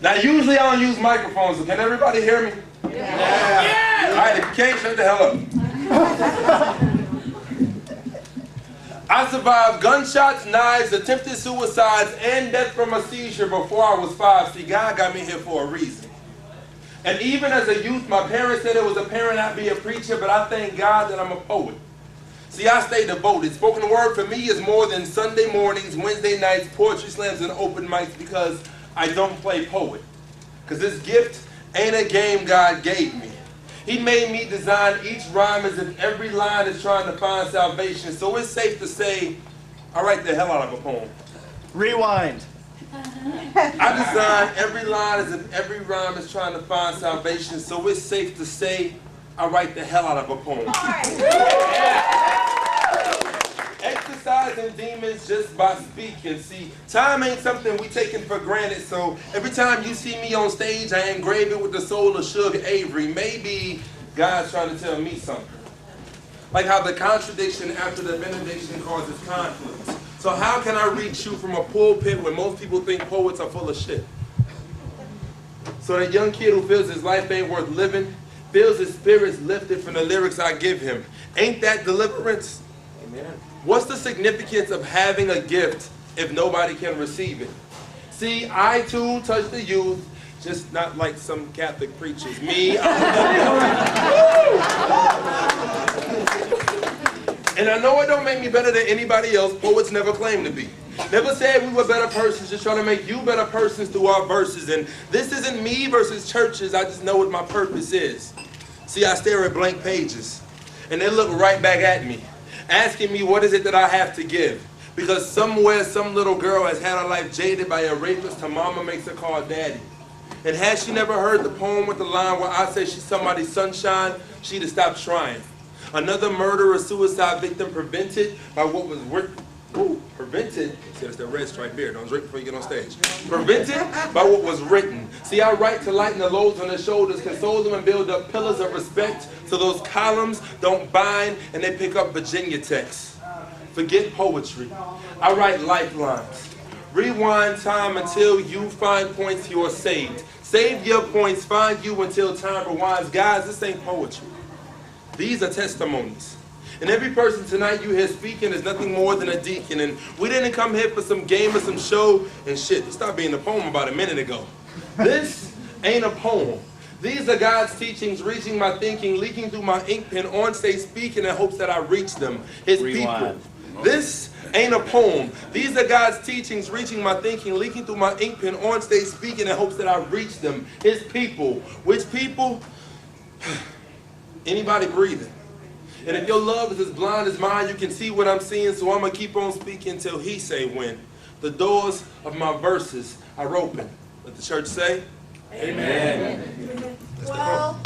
Now, usually I don't use microphones, so can everybody hear me? Yeah. All right, if you can't, shut the hell up. I survived gunshots, knives, attempted suicides, and death from a seizure before I was 5. See, God got me here for a reason. And even as a youth, my parents said it was apparent I'd be a preacher, but I thank God that I'm a poet. See, I stay devoted. Spoken word for me is more than Sunday mornings, Wednesday nights, poetry slams, and open mics because I don't play poet. Because this gift ain't a game God gave me. He made me design each rhyme as if every line is trying to find salvation. So it's safe to say, I write the hell out of a poem. Rewind. I design every line as if every rhyme is trying to find salvation. So it's safe to say, I write the hell out of a poem. Exercising demons just by speaking. See, time ain't something we taking for granted. So every time you see me on stage, I engrave it with the soul of Sugar Avery. Maybe God's trying to tell me something. Like how the contradiction after the benediction causes conflict. So how can I reach you from a pulpit when most people think poets are full of shit? So that young kid who feels his life ain't worth living, feels his spirit's lifted from the lyrics I give him. Ain't that deliverance? Amen. What's the significance of having a gift if nobody can receive it? See, I too touch the youth, just not like some Catholic preachers. Me, and I know it don't make me better than anybody else. Poets never claim to be. Never said we were better persons, just trying to make you better persons through our verses. And this isn't me versus churches, I just know what my purpose is. See, I stare at blank pages, and they look right back at me, asking me what is it that I have to give. Because somewhere, some little girl has had her life jaded by a rapist, her mama makes her call daddy. And had she never heard the poem with the line where I say she's somebody's sunshine, she'd have stopped trying. Another murderer, suicide victim prevented by what was prevented. See, that's that red stripe beer. Don't drink before you get on stage. Prevented by what was written. See, I write to lighten the loads on their shoulders, console them, and build up pillars of respect so those columns don't bind and they pick up Virginia texts. Forget poetry. I write lifelines. Rewind time until you find points you're saved. Save your points, find you until time rewinds. Guys, this ain't poetry. These are testimonies. And every person tonight you hear speaking is nothing more than a deacon. And we didn't come here for some game or some show and shit. It stopped being a poem about a minute ago. This ain't a poem. These are God's teachings reaching my thinking, leaking through my ink pen, on stage speaking in hopes that I reach them, His people. This ain't a poem. These are God's teachings reaching my thinking, leaking through my ink pen, on stage speaking in hopes that I reach them, His people. Which people? Anybody breathing. And if your love is as blind as mine, you can see what I'm seeing, so I'm going to keep on speaking until He say when. The doors of my verses are open. Let the church say, Amen. Well.